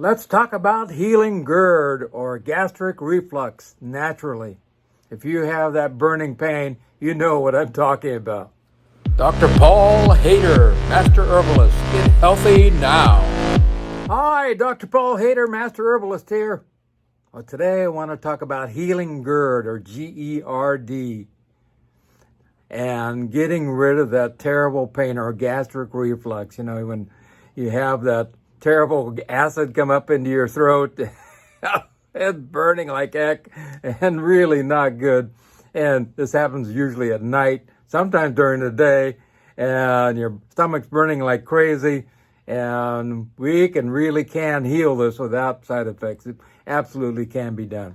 Let's talk about healing GERD or gastric reflux naturally. If you have that burning pain, you know what I'm talking about. Dr. Paul Haider, Master Herbalist. Get healthy now. Hi, Dr. Paul Haider, Master Herbalist here. Well, today I want to talk about healing GERD or GERD and getting rid of that terrible pain or gastric reflux. You know, when you have that terrible acid come up into your throat, it's burning like heck and really not good. And this happens usually at night, sometimes during the day, and your stomach's burning like crazy. And we really can heal this without side effects. It absolutely can be done.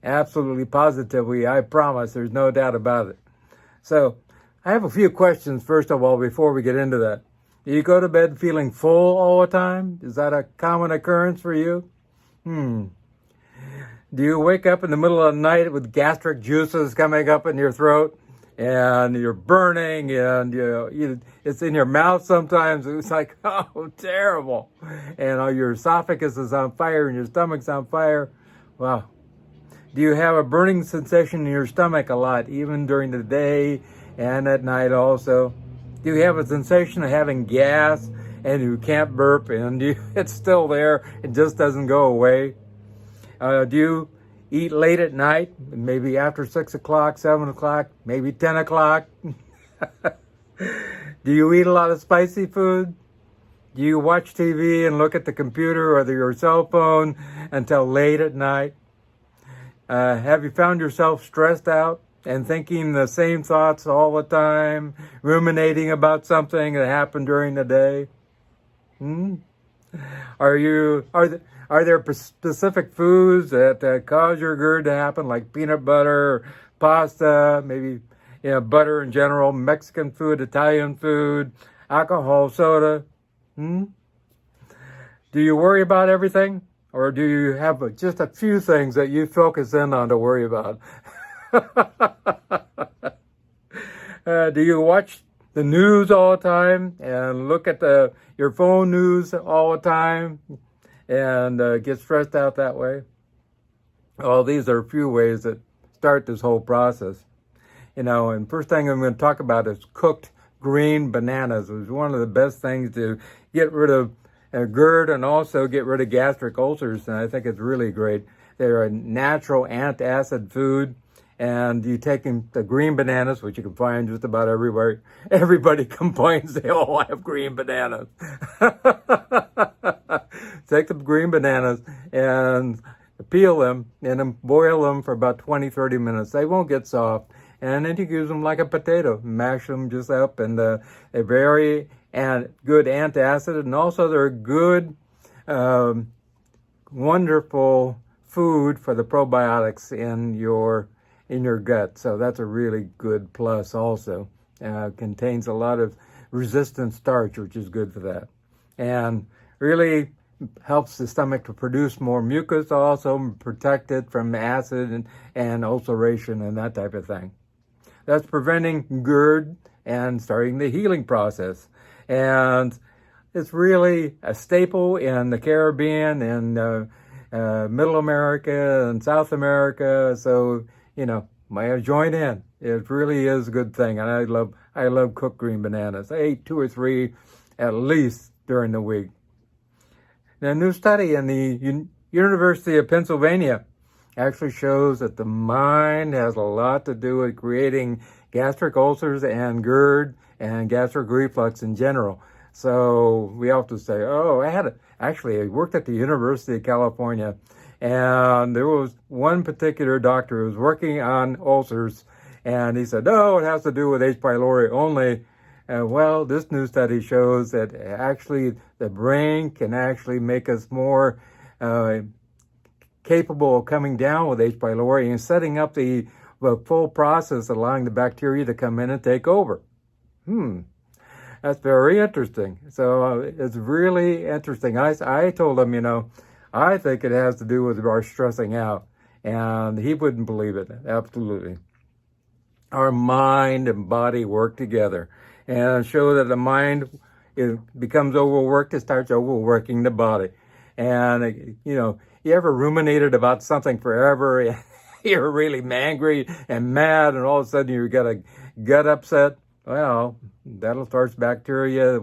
Absolutely, positively, I promise. There's no doubt about it. So I have a few questions, first of all, before we get into that. Do you go to bed feeling full all the time? Is that a common occurrence for you? Do you wake up in the middle of the night with gastric juices coming up in your throat and you're burning and it's in your mouth sometimes? It's like, oh, terrible. And your esophagus is on fire and your stomach's on fire. Wow. Do you have a burning sensation in your stomach a lot, even during the day and at night also? Do you have a sensation of having gas and you can't burp and it's still there, it just doesn't go away? Do you eat late at night, maybe after 6 o'clock, 7 o'clock, maybe 10 o'clock? Do you eat a lot of spicy food? Do you watch TV and look at the computer or your cell phone until late at night? Have you found yourself stressed out and thinking the same thoughts all the time, ruminating about something that happened during the day? Are there specific foods that cause your GERD to happen, like peanut butter, pasta, maybe butter in general, Mexican food, Italian food, alcohol, soda? Do you worry about everything? Or do you have just a few things that you focus in on to worry about? Do you watch the news all the time and look at your phone news all the time and get stressed out that way? Well, these are a few ways that start this whole process. And first thing I'm going to talk about is cooked green bananas. It's one of the best things to get rid of GERD and also get rid of gastric ulcers, and I think it's really great. They're a natural antacid food, and you take the green bananas, which you can find just about everywhere. Everybody complains they all have green bananas. Take the green bananas and peel them and then boil them for about 20-30 minutes. They won't get soft, and then you use them like a potato. Mash them just up, and they're very good antacid, and also they're good, wonderful food for the probiotics in your gut. So that's a really good plus also. Contains a lot of resistant starch, which is good for that. And really helps the stomach to produce more mucus, also protect it from acid and ulceration and that type of thing. That's preventing GERD and starting the healing process. And it's really a staple in the Caribbean and Middle America and South America. So, might join in. It really is a good thing. And I love cooked green bananas. I ate 2 or 3 at least during the week. Now, a new study in the University of Pennsylvania actually shows that the mind has a lot to do with creating gastric ulcers and GERD and gastric reflux in general. So we often say, I worked at the University of California, and there was one particular doctor who was working on ulcers, and he said, it has to do with H. pylori only. Well, this new study shows that actually the brain can actually make us more capable of coming down with H. pylori and setting up the full process, allowing the bacteria to come in and take over. That's very interesting. So it's really interesting. I told him, I think it has to do with our stressing out. And he wouldn't believe it. Absolutely. Our mind and body work together. And show that the mind becomes overworked, it starts overworking the body. And, you ever ruminated about something forever? You're really angry and mad, and all of a sudden you got a gut upset. Well, that'll start bacteria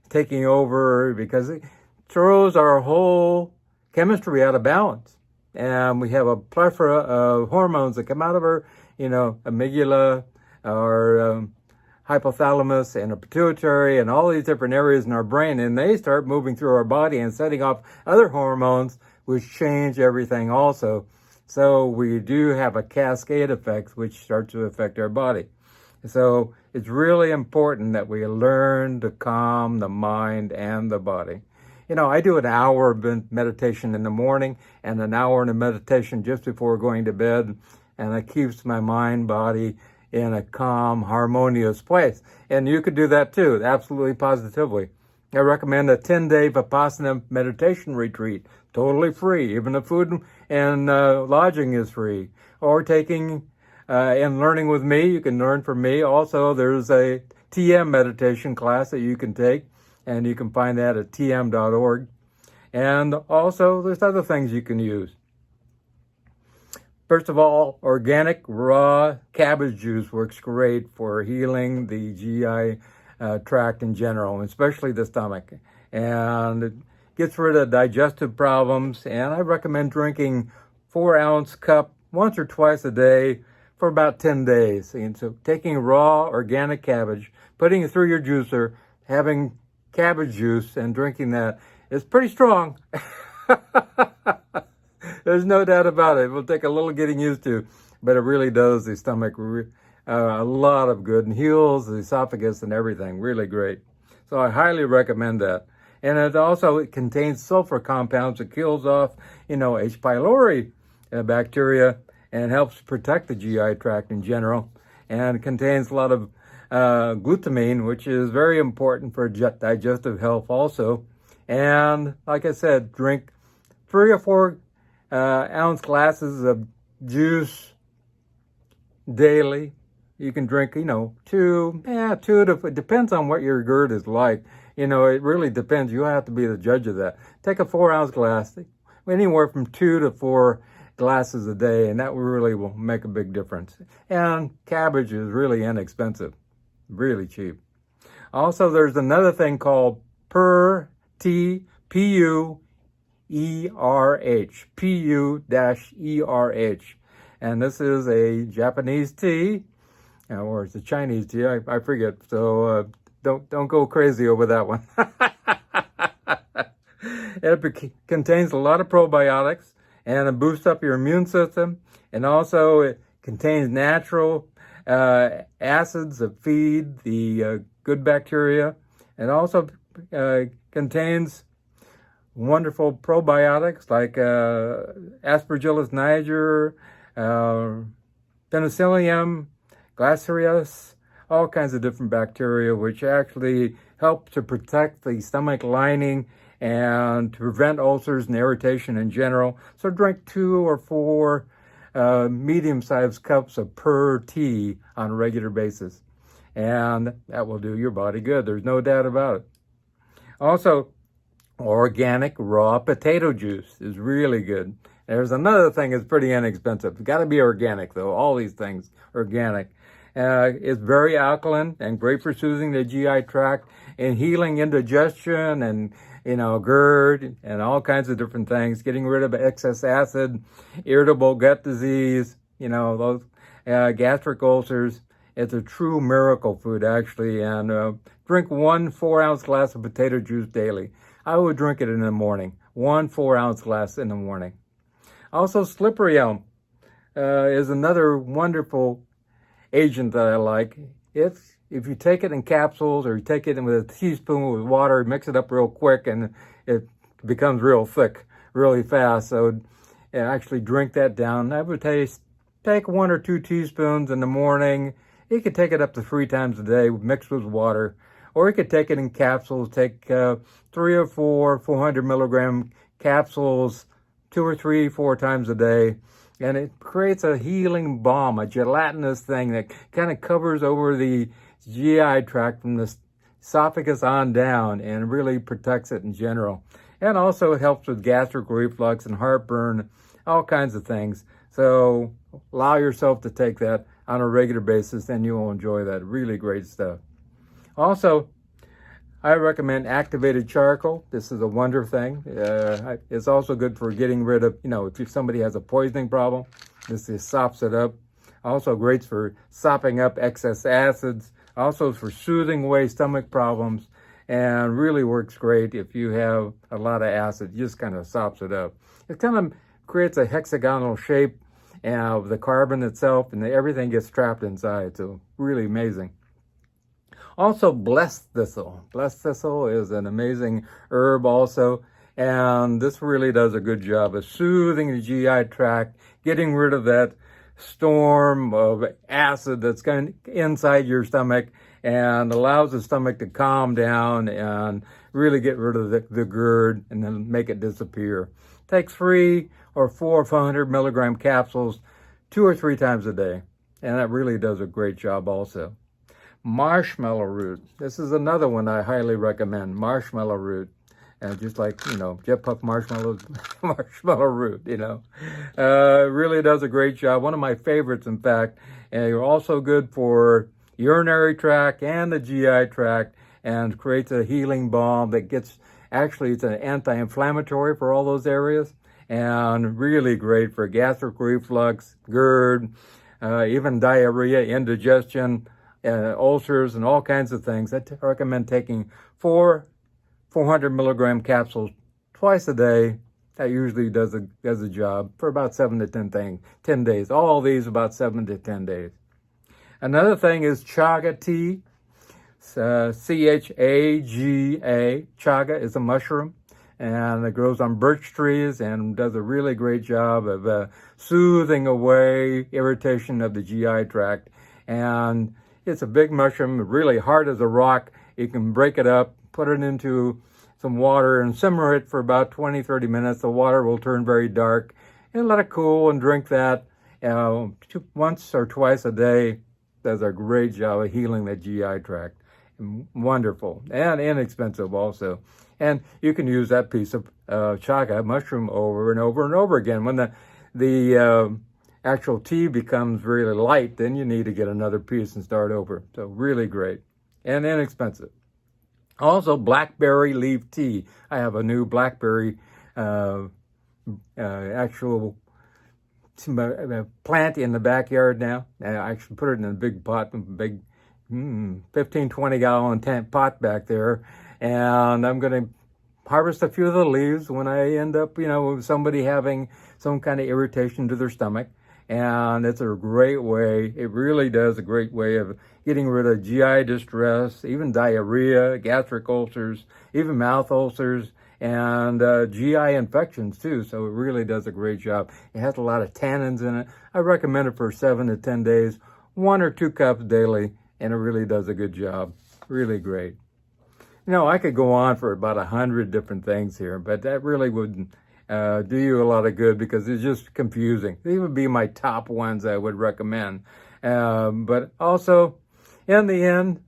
taking over because it throws our whole chemistry out of balance. And we have a plethora of hormones that come out of our, amygdala, our hypothalamus, and our pituitary, and all these different areas in our brain. And they start moving through our body and setting off other hormones, which change everything also. So we do have a cascade effect, which starts to affect our body. So it's really important that we learn to calm the mind and the body. I do an hour of meditation in the morning and an hour in a meditation just before going to bed, and it keeps my mind, body in a calm, harmonious place. And you could do that too, absolutely positively. I recommend a 10-day Vipassana meditation retreat, totally free. Even the food and lodging is free. Or taking and learning with me, you can learn from me. Also, there's a TM meditation class that you can take, and you can find that at tm.org. And also, there's other things you can use. First of all, organic raw cabbage juice works great for healing the GI tract in general, especially the stomach. And it gets rid of digestive problems. And I recommend drinking 4-ounce cup once or twice a day for about 10 days. And so taking raw organic cabbage, putting it through your juicer, having cabbage juice and drinking that is pretty strong. There's no doubt about it. It will take a little getting used to, but it really does the stomach a lot of good and heals the esophagus and everything. Really great. So I highly recommend that. And it contains sulfur compounds that kills off, H. pylori bacteria and helps protect the GI tract in general. And it contains a lot of glutamine, which is very important for digestive health also. And like I said, drink 3 or 4 ounce glasses of juice daily. You can drink, 2 to, it depends on what your GERD is like. It really depends. You have to be the judge of that. Take a 4-ounce glass, anywhere from 2 to 4 glasses a day, and that really will make a big difference. And cabbage is really inexpensive, really cheap. Also, there's another thing called Pu-Erh, P-U-E-R-H, P-U-E-R-H. And this is a Japanese tea, or it's a Chinese tea, I forget. So don't go crazy over that one. It contains a lot of probiotics, and it boosts up your immune system. And also it contains natural acids that feed the good bacteria. And also contains wonderful probiotics like Aspergillus niger, Penicillium, Glaciaris, all kinds of different bacteria, which actually help to protect the stomach lining and to prevent ulcers and irritation in general. So drink 2 or 4 medium-sized cups of Pu-Erh tea on a regular basis. And that will do your body good. There's no doubt about it. Also, organic raw potato juice is really good. There's another thing that's pretty inexpensive. It's got to be organic, though. All these things organic. It's very alkaline and great for soothing the GI tract and healing indigestion and, GERD and all kinds of different things, getting rid of excess acid, irritable gut disease, those gastric ulcers. It's a true miracle food, actually. And drink 1 4-ounce glass of potato juice daily. I would drink it in the morning. 1 4-ounce glass in the morning. Also, slippery elm is another wonderful agent that I like. If you take it in capsules or you take it in with a teaspoon with water, mix it up real quick, and it becomes real thick really fast. So actually drink that down. I would take 1 or 2 teaspoons in the morning. You could take it up to 3 times a day mixed with water. Or you could take it in capsules. Take 3 or 4 400 milligram capsules 2 or 3, 4 times a day. And it creates a healing balm, a gelatinous thing that kind of covers over the GI tract from the esophagus on down and really protects it in general. And also it helps with gastric reflux and heartburn, all kinds of things. So allow yourself to take that on a regular basis, and you will enjoy that. Really great stuff. Also, I recommend activated charcoal. This is a wonder thing. It's also good for getting rid of, if somebody has a poisoning problem, this sops it up. Also great for sopping up excess acids. Also for soothing away stomach problems, and really works great if you have a lot of acid. It just kind of sops it up. It kind of creates a hexagonal shape of the carbon itself, and everything gets trapped inside. So really amazing. Also, blessed thistle. Blessed thistle is an amazing herb also, and this really does a good job of soothing the GI tract, getting rid of that storm of acid that's going inside your stomach, and allows the stomach to calm down and really get rid of the GERD and then make it disappear. Takes 3 or 4 500 milligram capsules 2 or 3 times a day, and that really does a great job also. Marshmallow root. This is another one I highly recommend. Marshmallow root. And just like, Jet Puff marshmallows, marshmallow root, really does a great job. One of my favorites, in fact. And you're also good for urinary tract and the GI tract, and creates a healing balm that it's an anti-inflammatory for all those areas, and really great for gastric reflux, GERD, even diarrhea, indigestion, ulcers, and all kinds of things. I recommend taking 400 milligram capsules twice a day. That usually does a job for about 7 to 10 days. All these about 7 to 10 days. Another thing is chaga tea. C-H-A-G-A. Chaga is a mushroom, and it grows on birch trees and does a really great job of soothing away irritation of the GI tract. And it's a big mushroom, really hard as a rock. You can break it up, put it into some water, and simmer it for about 20-30 minutes. The water will turn very dark, and let it cool, and drink that once or twice a day. Does a great job of healing the GI tract. Wonderful and inexpensive also. And you can use that piece of chaga mushroom over and over and over again. When the actual tea becomes really light, then you need to get another piece and start over. So really great and inexpensive. Also, blackberry leaf tea. I have a new blackberry actual plant in the backyard now. I actually put it in a big pot, 15-20 gallon pot back there, and I'm going to harvest a few of the leaves when I end up, with somebody having some kind of irritation to their stomach. And it's a great way, it really does a great way of getting rid of GI distress, even diarrhea, gastric ulcers, even mouth ulcers, and GI infections too. So it really does a great job. It has a lot of tannins in it. I recommend it for 7 to 10 days, 1 or 2 cups daily, and it really does a good job. Really great. I could go on for about 100 different things here, but that really wouldn't do you a lot of good, because it's just confusing. These would be my top ones I would recommend. But also, in the end,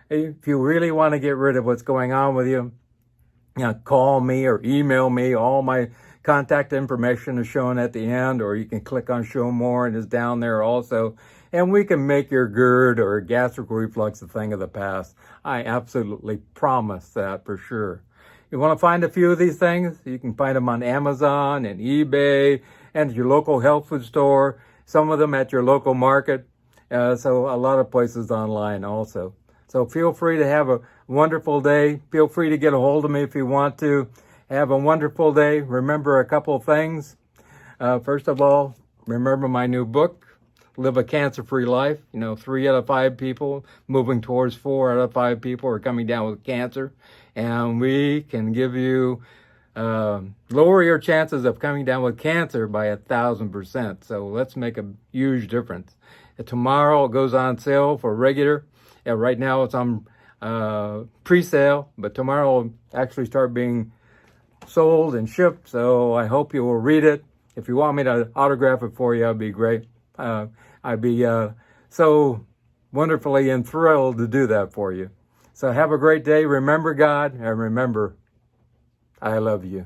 if you really want to get rid of what's going on with you, call me or email me. All my contact information is shown at the end, or you can click on Show More, and it's down there also. And we can make your GERD or gastric reflux a thing of the past. I absolutely promise that for sure. You want to find a few of these things? You can find them on Amazon and eBay and your local health food store. Some of them at your local market. So a lot of places online also. So feel free to have a wonderful day. Feel free to get a hold of me if you want to. Have a wonderful day. Remember a couple of things. First of all, remember my new book, Live a Cancer-Free Life. 3 out of 5 people, moving towards 4 out of 5 people are coming down with cancer. And we can give you, lower your chances of coming down with cancer by 1,000%. So let's make a huge difference. Tomorrow it goes on sale for regular. Right now it's on pre-sale, but tomorrow will actually start being sold and shipped. So I hope you will read it. If you want me to autograph it for you, that'd be great. I'd be so wonderfully enthralled to do that for you. So have a great day. Remember God, and remember I love you.